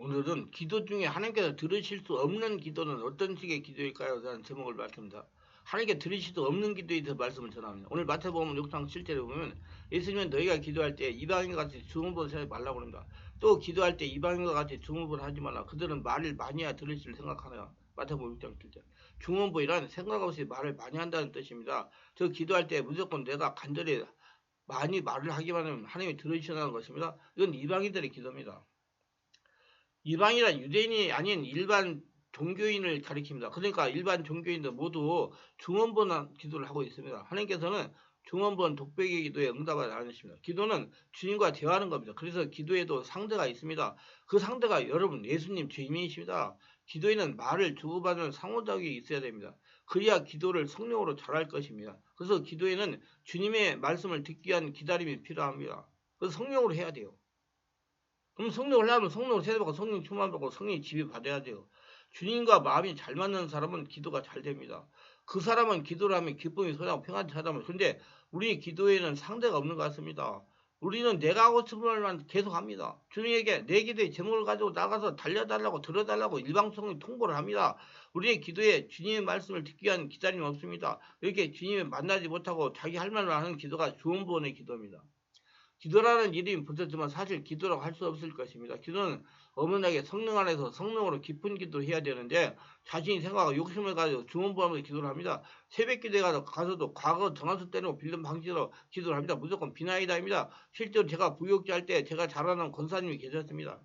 오늘은 기도 중에 하나님께서 들으실 수 없는 기도는 어떤 식의 기도일까요? 라는 제목을 말씀드립니다. 하나님께 들으실 수 없는 기도에 대해서 말씀을 전합니다. 오늘 마태복음 6장 7절에 보면 예수님은 너희가 기도할 때 이방인과 같이 중언부를 하지 말라고 합니다. 또 기도할 때 이방인과 같이 중언부를 하지 말라. 그들은 말을 많이 해야 들으실 생각하나. 마태복음 6장 7절. 중언부이란 생각 없이 말을 많이 한다는 뜻입니다. 저 기도할 때 무조건 내가 간절히 많이 말을 하기만 하면 하나님이 들으시는 것입니다. 이건 이방인들의 기도입니다. 이방이란 유대인이 아닌 일반 종교인을 가리킵니다. 그러니까 일반 종교인들 모두 중언부한 기도를 하고 있습니다. 하나님께서는 중언부한 독백의 기도에 응답하지 않으십니다. 기도는 주님과 대화하는 겁니다. 그래서 기도에도 상대가 있습니다. 그 상대가 여러분 예수님 주님이십니다. 기도에는 말을 주고받는 상호작용이 있어야 됩니다. 그래야 기도를 성령으로 잘할 것입니다. 그래서 기도에는 주님의 말씀을 듣기 위한 기다림이 필요합니다. 그래서 성령으로 해야 돼요. 그럼 성령을 하면 성령을 세례받고 성령 충만받고 성령이 지배받아야 돼요. 주님과 마음이 잘 맞는 사람은 기도가 잘 됩니다. 그 사람은 기도를 하면 기쁨이 솟아나고 평안이 찾아옵니다. 그런데 우리의 기도에는 상대가 없는 것 같습니다. 우리는 내가 하고 싶은 말만 계속 합니다. 주님에게 내 기도의 제목을 가지고 나가서 달려달라고 들어달라고 일방통행 통보를 합니다. 우리의 기도에 주님의 말씀을 듣기 위한 기다림이 없습니다. 이렇게 주님을 만나지 못하고 자기 할 말만 하는 기도가 좋은 분의 기도입니다. 기도라는 이름이 붙었지만 사실 기도라고 할 수 없을 것입니다. 기도는 어머니에게 성령 안에서 성령으로 깊은 기도를 해야 되는데 자신이 생각하고 욕심을 가지고 중언부하면서 기도를 합니다. 새벽 기도에 가서도 과거 전화수 때리고 빌던 방식으로 기도를 합니다. 무조건 비나이다입니다. 실제로 제가 부역자할 때 제가 잘 아는 권사님이 계셨습니다.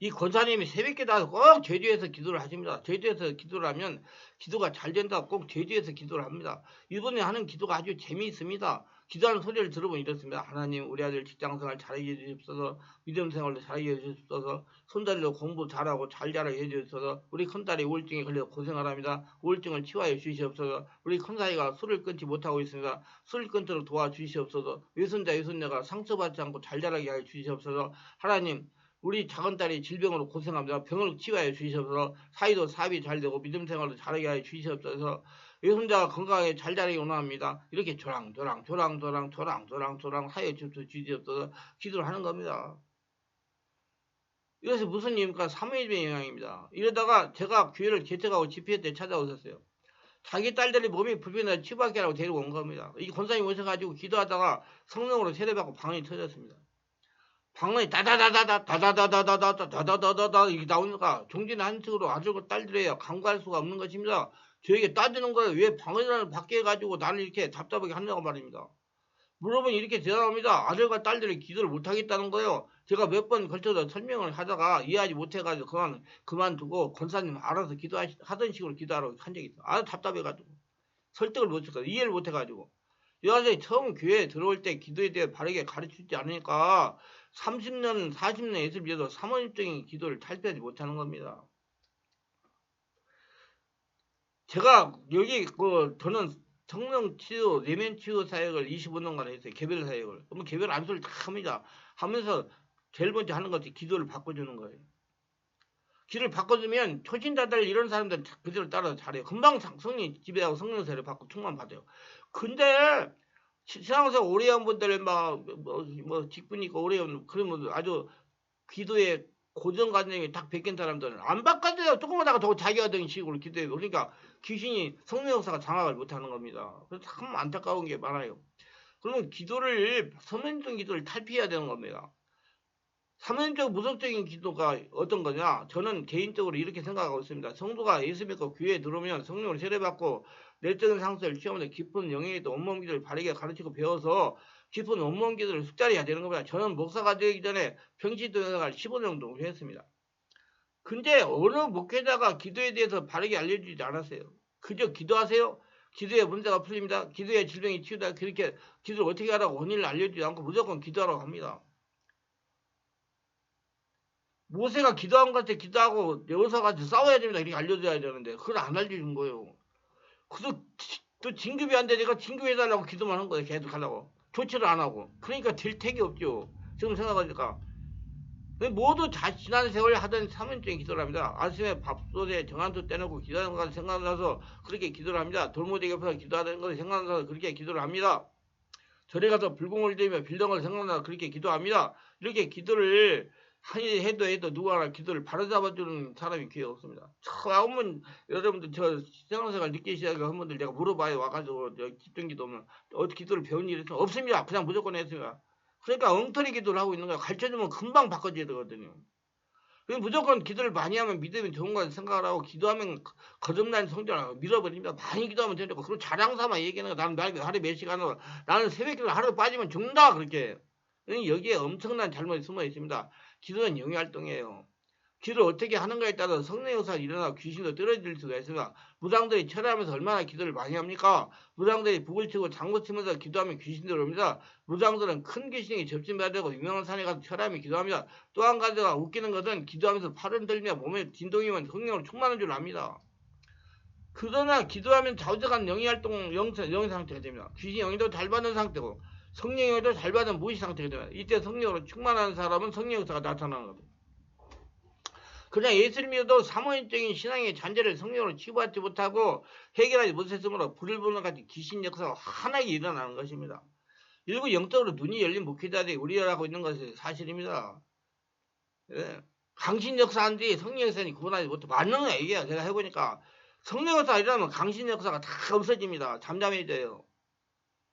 이 권사님이 새벽에 나와서 꼭 제주에서 기도를 하십니다. 제주에서 기도를 하면 기도가 잘 된다고 꼭 제주에서 기도를 합니다. 이분이 하는 기도가 아주 재미있습니다. 기도하는 소리를 들어보면 이렇습니다. 하나님 우리 아들 직장생활 잘하게 해주십소서. 믿음생활도 잘하게 해주십소서. 손자들도 공부 잘하고 잘 자라게 해주십소서. 우리 큰딸이 우울증에 걸려 고생하랍니다. 우울증을 치유하여 주시옵소서. 우리 큰사이가 술을 끊지 못하고 있습니다. 술을 끊도록 도와주시옵소서. 외손자 외손녀가 상처받지 않고 잘 자라게 하여 주시옵소서. 하나님 우리 작은딸이 질병으로 고생합니다. 병을 치유하여 주시옵소서. 사이도 사업이 잘 되고 믿음 생활도 잘하게 하여 주시옵소서. 외손자가 건강하게 잘 자라기 원합니다. 이렇게 조랑조랑 하여 주시옵소서. 기도를 하는 겁니다. 이것이 무슨 일입니까? 사무엘의 영향입니다. 이러다가 제가 교회를 개척하고 집회 때 찾아오셨어요. 자기 딸들이 몸이 불편해서 치료받게 하라고 데리고 온 겁니다. 이 권사님 오셔가지고 기도하다가 성령으로 세례받고 방언이 터졌습니다. 방언이 다다다다다다다다다다다다다다다 이게 나오니까 종진 한식으로 아들과 딸들이에요. 간과할 수가 없는 것입니다. 저에게 따지는 거예요. 왜 방언이라는 밖에 해가지고 나를 이렇게 답답하게 하냐고 말입니다. 물어보니 이렇게 대답합니다. 아들과 딸들이 기도를 못하겠다는 거예요. 제가 몇 번 걸쳐서 설명을 하다가 이해하지 못해가지고 그만두고 권사님 알아서 기도하던 식으로 기도하라고 한 적이 있어요. 아주 답답해가지고 설득을 못했어요. 이해를 못해가지고 여자들이 처음 교회에 들어올 때 기도에 대해 바르게 가르치지 않으니까 30년, 40년 예수를 믿어도 사모님적인 기도를 탈피하지 못하는 겁니다. 제가 여기 저는 성령 치유, 내면 치유 사역을 25년간 했어요. 개별 사역을. 그러면 개별 안수를 다 합니다. 하면서 제일 먼저 하는 것이 기도를 바꿔주는 거예요. 기도를 바꿔주면 초신자들 이런 사람들 그대로 따라서 잘해요. 금방 성령 지배하고 성령 세례 받고 충만 받아요. 근데 신앙생활 오래 한 분들 직분이 있고 오래 한 그러면 아주 기도에 고정관념이 딱 베낀 사람들은 안 바꿔줘요. 조금만 하다가 더 자기가 된 식으로 기도해요. 그러니까 귀신이 성령 역사가 장악을 못하는 겁니다. 그래서 참 안타까운 게 많아요. 그러면 기도를 선언적 기도를 탈피해야 되는 겁니다. 사면적 무속적인 기도가 어떤 거냐? 저는 개인적으로 이렇게 생각하고 있습니다. 성도가 예수 믿고 교회에 들어오면 성령을 세례받고 내적인 상태를 취하면서 깊은 영역에도 온몸 기도를 바르게 가르치고 배워서 깊은 온몸 기도를 숙달해야 되는 겁니다. 저는 목사가 되기 전에 평시도행을 15년 정도 했습니다. 근데 어느 목회자가 기도에 대해서 바르게 알려주지 않았어요. 그저 기도하세요. 기도에 문제가 풀립니다. 기도에 질병이 치유다. 그렇게 기도를 어떻게 하라고 원인을 알려주지 않고 무조건 기도하라고 합니다. 모세가 기도한 것 같아 기도하고 여호사같이 싸워야 됩니다. 이렇게 알려줘야 되는데 그걸 안 알려준 거예요. 그래서 또 진급이 안 되니까 진급해달라고 기도만 한 거예요. 계속 하려고. 조치를 안 하고. 그러니까 될 택이 없죠. 지금 생각하니까. 모두 지난 세월 하던 사면적인 기도를 합니다. 아침에 밥솥에 정한수 떼놓고 기도하는 것을 생각나서 그렇게 기도를 합니다. 돌무대 옆에서 기도하는 것을 생각나서 그렇게 기도를 합니다. 절에 가서 불공을 들이며 빌던 것을 생각나서 그렇게 기도합니다. 이렇게 기도를 해도 누가 기도를 바로잡아주는 사람이 귀에 없습니다. 처음은 여러분들 저 신앙생활 늦게 시작한 분들 제가 물어봐요. 와가지고 집중 기도면 어떻게 기도를 배운 일이 있어요? 없습니다. 그냥 무조건 했습니다. 그러니까 엉터리 기도를 하고 있는 거야. 가르쳐주면 금방 바꿔줘야 되거든요. 무조건 기도를 많이 하면 믿음이 좋은 거 생각을 하고 기도하면 거듭난 성전을 밀어버립니다. 많이 기도하면 되니까 그런 자랑 삼아 얘기하는 거. 나는 하루에 몇 시간을 나는 새벽 기도 하루 빠지면 죽는다 그렇게. 여기에 엄청난 잘못이 숨어 있습니다. 기도는 영위활동이에요. 기도를 어떻게 하는가에 따라 성령의 역사가 일어나고 귀신도 떨어질 수가 있습니다. 무당들이 철회하면서 얼마나 기도를 많이 합니까? 무당들이 북을 치고 장구 치면서 기도하면 귀신들 옵니다. 무당들은 큰 귀신이 접진받고 유명한 산에 가서 철회하며 기도합니다. 또 한 가지가 웃기는 것은 기도하면서 팔을 들며 몸에 진동이면 성령으로 충만한 줄 압니다. 그러나 기도하면 좌우적한 영위활동 영의 상태가 됩니다. 귀신 영이도 잘 받는 상태고 성령 영이도 잘 받는 무의식 상태가 됩니다. 이때 성령으로 충만한 사람은 성령 역사가 나타나는 겁니다. 그냥 예수를 믿어도 사모인적인 신앙의 잔재를 성령으로 치부하지 못하고 해결하지 못했으므로 불을 보는 같은 귀신 역사가 환하게 일어나는 것입니다. 일부 영적으로 눈이 열린 목회자들이 우려하고 있는 것이 사실입니다. 예. 강신 역사인지 성령 역사인지 구분하지 못해 맞는 거야 이게 제가 해보니까 성령 역사가 일어나면 강신 역사가 다 없어집니다. 잠잠해져요.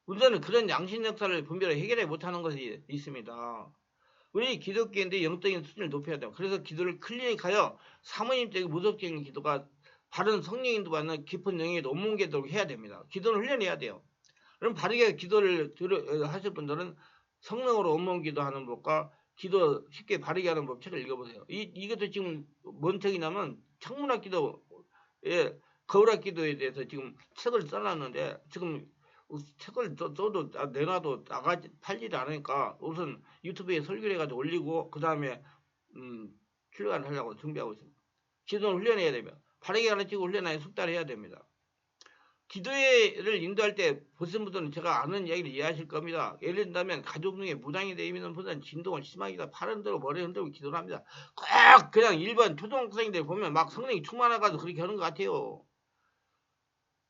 문제는 그런 양신 역사를 분별해 해결해 못하는 것이 있습니다. 우리 기독교인들이 영적인 수준을 높여야 돼요. 그래서 기도를 클리닉하여 사모님적인 무속적인 기도가 바른 성령인도 받는 깊은 영역에 넘어오도록 해야 됩니다. 기도를 훈련해야 돼요. 그럼 바르게 기도를 하실 분들은 성령으로 옮은 기도하는 법과 기도 쉽게 바르게 하는 법 책을 읽어보세요. 이것도 지금 뭔 책이냐면 창문학 기도에 거울학 기도에 대해서 지금 책을 써놨는데 지금 책을 써도 내놔도 팔리지 않으니까 우선 유튜브에 설교를 해가지고 올리고 그 다음에 출간을 하려고 준비하고 있습니다. 기도를 훈련해야 됩니다. 바르게 가르치고 훈련하여 숙달을 해야 됩니다. 기도를 인도할 때 보신 분들은 제가 아는 이야기를 이해하실 겁니다. 예를 들면 가족 중에 무당이 되어 있는 분들은 진동을 심하게 팔 흔들고 머리 흔들고 기도를 합니다. 꼭 그냥 일반 초등학생들 보면 막 성령이 충만해가지고 그렇게 하는 것 같아요.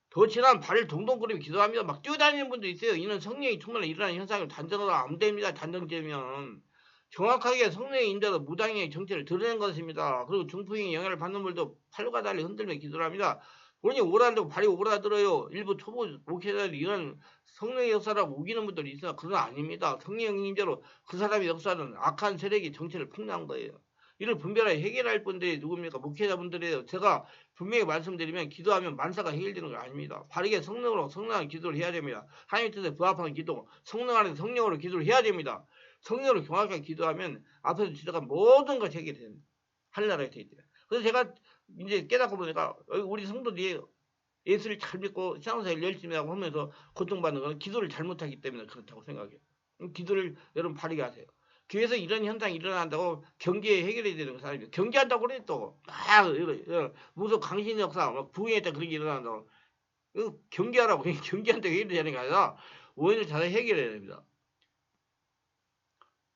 더 지난 발을 동동거리며 기도합니다. 막 뛰어다니는 분도 있어요. 이는 성령이 충만히 일어나는 현상을 단정하면 안 됩니다. 단정되면. 정확하게 성령의 인자도 무당의 정체를 드러낸 것입니다. 그리고 중풍의 영향을 받는 분도 팔과 달리 흔들며 기도를 합니다. 본인이 오라는데 발이 오라들어요. 일부 초보 목회자들이 이런 성령의 역사라고 우기는 분들이 있어요. 그건 아닙니다. 성령의 인자로 그 사람의 역사는 악한 세력이 정체를 폭로한 거예요. 이를 분별하여 해결할 분들이 누굽니까? 목회자분들이에요. 제가 분명히 말씀드리면 기도하면 만사가 해결되는 거 아닙니다. 바르게 성령으로 성령한 기도를 해야 됩니다. 하나님 뜻에 부합한 기도, 성령 안에서 성령으로 기도를 해야 됩니다. 성령으로 정확하게 기도하면 앞에서 지나간 모든 것이 해결이 됩니다. 하늘나라에 돼 있대요. 그래서 제가 이제 깨닫고 보니까 우리 성도들이 예수를 잘 믿고 신앙생활 열심히 하고 하면서 고통받는 건 기도를 잘못하기 때문에 그렇다고 생각해요. 기도를 여러분 바르게 하세요. 교회에서 이런 현상이 일어난다고 경계에 해결해야 되는 사람이 경계한다고 그래 또 무슨 강신 역사 부흥했다 그런 게 일어난다고 경계하라고 경계한다고 해결되는 게 아니라 원인을 잘 해결해야 됩니다.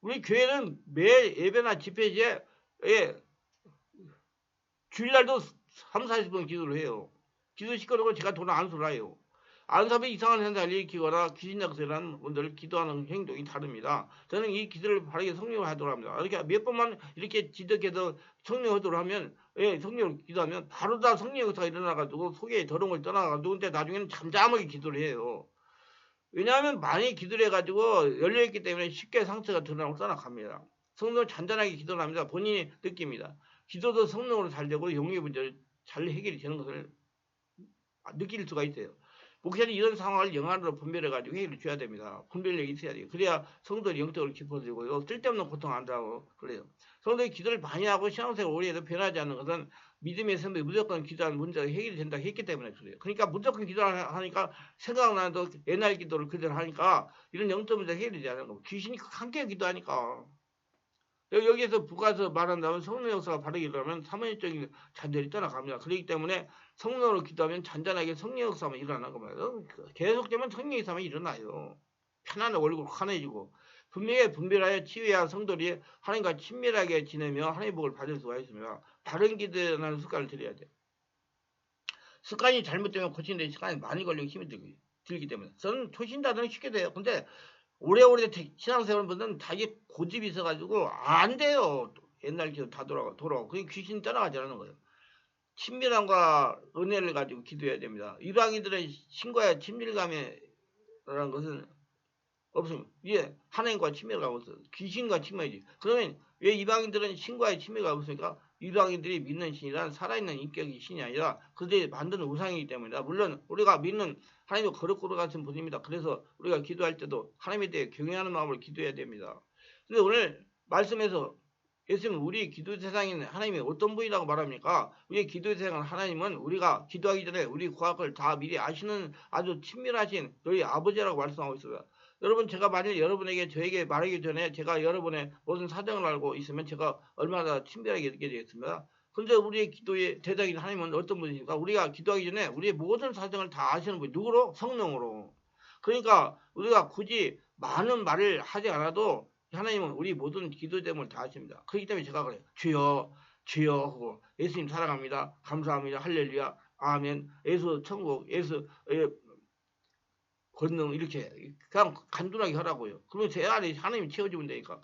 우리 교회는 매 예배나 집회 시에 주일날도 3, 40분 기도를 해요. 기도 시켜놓고 제가 돈을 안수를 해요. 안수하면 이상한 현상을 일으키거나 귀신 역사라는 분들 기도하는 행동이 다릅니다. 저는 이 기도를 바르게 성령하도록 합니다. 이렇게 몇 번만 이렇게 지덕해서 성령하도록 하면 성령을 기도하면 바로 다 성령 역사가 일어나가지고 속에 더러운 걸 떠나가지고 근데 나중에는 잠잠하게 기도를 해요. 왜냐하면 많이 기도를 해가지고 열려있기 때문에 쉽게 상처가 드러나고 떠나갑니다. 성령을 잔잔하게 기도를 합니다. 본인이 느낍니다. 기도도 성령으로 잘 되고 영의 문제를 잘 해결이 되는 것을 느낄 수가 있어요. 목사는 이런 상황을 영안으로 분별해가지고 해결을 줘야 됩니다. 분별력이 있어야 돼요. 그래야 성도들이 영적으로 깊어지고 쓸데없는 고통 안 당하고 그래요. 성도들이 기도를 많이 하고 신앙생활 오래 해도 변하지 않는 것은 믿음의 선배 무조건 기도하는 문제가 해결이 된다고 했기 때문에 그래요. 그러니까 무조건 기도를 하니까 생각나도 옛날 기도를 그대로 하니까 이런 영적 문제가 해결이 되지 않는 거고 귀신이 함께 기도하니까 여기에서 부가서 말한다면 성령 역사가 바르게 일어나면 사모님적인 잔재를 떠나갑니다. 그렇기 때문에 성령으로 기도하면 잔잔하게 성령 역사만 일어나는 겁니다. 계속되면 성령 역사만 일어나요. 편안한 얼굴 환해지고 분명히 분별하여 치유해야 성도들이 하나님과 친밀하게 지내며 하나님의 복을 받을 수가 있습니다. 바른 기도라는 습관을 들여야 돼요. 습관이 잘못되면 고치는데 시간이 많이 걸리고 힘이 들기 때문에 저는 초신자들은 쉽게 돼요. 근데 오래오래 신앙생활 분들은 자기 고집이 있어가지고 안 돼요. 옛날 기도 다 돌아오고 그게 귀신 떠나가지 않는 거예요. 친밀함과 은혜를 가지고 기도해야 됩니다. 이방인들의 신과의 친밀감이라는 것은 없습니다. 이게 하나님과 친밀감 없어. 귀신과 친밀이지. 그러면 왜 이방인들은 신과의 친밀감 없습니까? 이방인들이 믿는 신이란 살아있는 인격이 신이 아니라 그들이 만드는 우상이기 때문이다. 물론 우리가 믿는 하나님도 거룩거룩 같은 분입니다. 그래서 우리가 기도할 때도 하나님에 대해 경외하는 마음으로 기도해야 됩니다. 근데 오늘 말씀에서 예수님은 우리 기도 대상인 하나님이 어떤 분이라고 말합니까? 우리의 기도 대상은 하나님은 우리가 기도하기 전에 우리 구약을 다 미리 아시는 아주 친밀하신 너희 아버지라고 말씀하고 있습니다. 여러분 제가 만약 여러분에게 저에게 말하기 전에 제가 여러분의 모든 사정을 알고 있으면 제가 얼마나 친밀하게 느끼게 되겠습니다. 근데 우리의 기도의 대상인 하나님은 어떤 분이십니까? 우리가 기도하기 전에 우리의 모든 사정을 다 아시는 분 누구로? 성령으로. 그러니까 우리가 굳이 많은 말을 하지 않아도 하나님은 우리 모든 기도 제목을 다 아십니다. 그렇기 때문에 제가 그래요. 주여 주여 하고 예수님 사랑합니다. 감사합니다. 할렐루야. 아멘. 예수 천국 예수 권능 이렇게 그냥 간단하게 하라고요. 그러면 제 안에 하나님이 채워주면 되니까.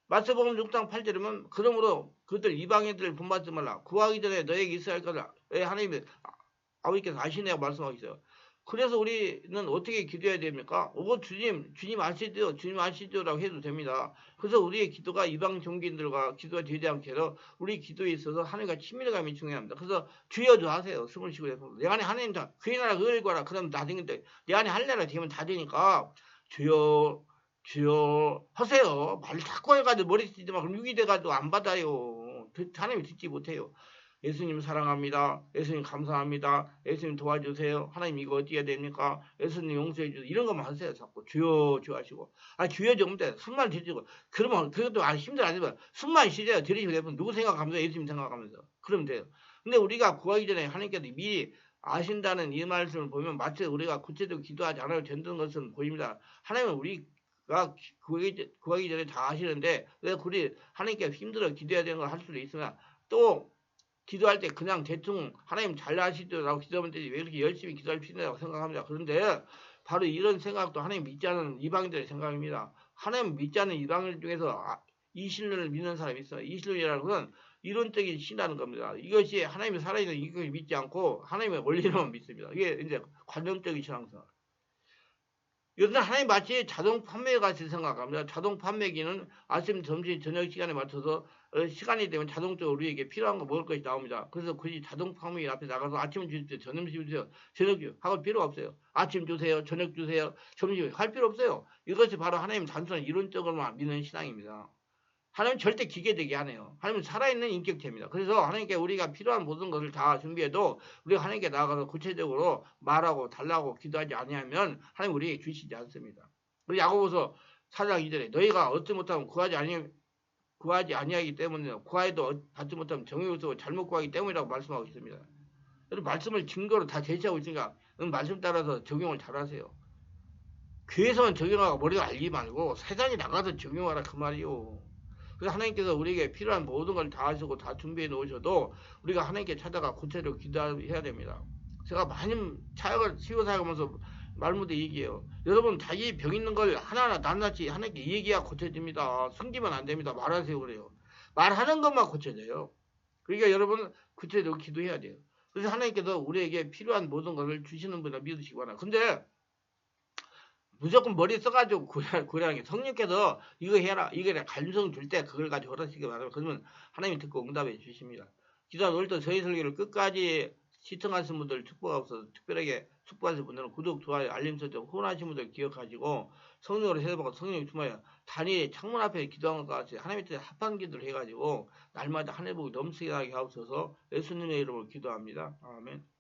마태복음 6장 8절이면 그러므로 그들 이방인들을 본받지 말라. 구하기 전에 너에게 있어야 할 것을 하나님이 아버지께서 아시네요 말씀하고 있어요. 그래서 우리는 어떻게 기도해야 됩니까? 주님 주님 아시죠라고 해도 됩니다. 그래서 우리의 기도가 이방 종교인들과 기도가 되지 않게 해서 우리 기도에 있어서 하나님과 친밀감이 중요합니다. 그래서 주여주 하세요. 숨을 쉬고 해서 내 안에 하나님 다 그의 나라 그의 거라 그러면 다 되는데 내 안에 할 나라 되면 다 되니까 주여 주여 하세요. 말 자꾸 해가지고 머리 쓰지 마. 그럼 육이 돼가지고 안 받아요. 하나님이 듣지 못해요. 예수님 사랑합니다. 예수님 감사합니다. 예수님 도와주세요. 하나님 이거 어떻게 해야 됩니까? 예수님 용서해 주세요. 이런 것만 하세요. 자꾸 주여 주여 하시고. 주여 좀 돼. 숨만 들이고. 그러면 그것도 힘들 아니면 숨만 쉬세요. 들이시면 되면 누구 생각하면서 예수님 생각하면서. 그러면 돼요. 근데 우리가 구하기 전에 하나님께서 미리 아신다는 이 말씀을 보면 마치 우리가 구체적으로 기도하지 않아도 된다는 것은 보입니다. 하나님은 우리가 구하기 전에 다 아시는데 왜 우리 하나님께 힘들어 기도해야 되는 걸 할 수도 있으나 또 기도할 때 그냥 대충 하나님 잘 아시더라고 기도하면 되지 왜 이렇게 열심히 기도할 필요라고 생각합니다. 그런데 바로 이런 생각도 하나님 믿지 않은 이방인들의 생각입니다. 하나님 믿지 않는 이방인 중에서 이신론을 믿는 사람이 있어요. 이신론이라는 것은 이론적인 신이라는 겁니다. 이것이 하나님이 살아있는 이것을 믿지 않고 하나님의 원리로만 믿습니다. 이게 이제 관념적인 신앙생활. 요즘 하나님 마치 자동 판매 같이 생각합니다. 자동 판매기는 아침, 점심, 저녁 시간에 맞춰서 시간이 되면 자동적으로 우리에게 필요한 거 먹을 것이 나옵니다. 그래서 굳이 자동 판매기 앞에 나가서 아침 주십시오, 점심 주십시오, 저녁 주십시오 하고 필요 없어요. 아침 주세요, 저녁 주세요, 점심 주세요 할 필요 없어요. 이것이 바로 하나님 단순한 이론적으로만 믿는 신앙입니다. 하나님은 절대 기계되게 하네요. 하나님은 살아있는 인격체입니다. 그래서 하나님께 우리가 필요한 모든 것을 다 준비해도 우리가 하나님께 나아가서 구체적으로 말하고 달라고 기도하지 아니하면 하나님 우리에게 주시지 않습니다. 우리 야고보서 4장 2절에 너희가 얻지 못하면 구하지 아니하기 때문에 구하여도 받지 못하면 정욕이 없고 잘못 구하기 때문이라고 말씀하고 있습니다. 말씀을 증거로 다 제시하고 있으니까 말씀 따라서 적용을 잘하세요. 교회에서만 적용하고 머리가 알기 말고 세상에 나가서 적용하라 그 말이요. 그래서 하나님께서 우리에게 필요한 모든 걸 다 하시고 다 준비해 놓으셔도 우리가 하나님께 찾아가 구체적으로 기도해야 됩니다. 제가 많이 차역을 치고 살아가면서 말못해 얘기해요. 여러분 자기 병 있는 걸 하나하나 낱낱이 하나님께 얘기해야 고쳐집니다. 숨기면 안 됩니다. 말하세요 그래요. 말하는 것만 고쳐져요. 그러니까 여러분 구체적으로 기도해야 돼요. 그래서 하나님께서 우리에게 필요한 모든 것을 주시는 분을 믿으시기 바랍니다. 근데 무조건 머리 써가지고 고량이 성령께서 이거 해라 이거 해라 감성 줄 때 그걸 가지고 하시기 바랍니다. 그러면 하나님이 듣고 응답해 주십니다. 기도한 오늘도 저희 설교를 끝까지 시청하신 분들 축복하셔서 특별하게 축복하신 분들은 구독, 좋아요, 알림 설정 후원하신 분들 기억하시고 성령으로 세례받고 성령이 충만하여 단일히 창문 앞에 기도한 것 같이 하나님의 뜻에 합한 기도를 해가지고 날마다 하늘 복이 넘치게 하게 하옵소서 예수님의 이름으로 기도합니다. 아멘.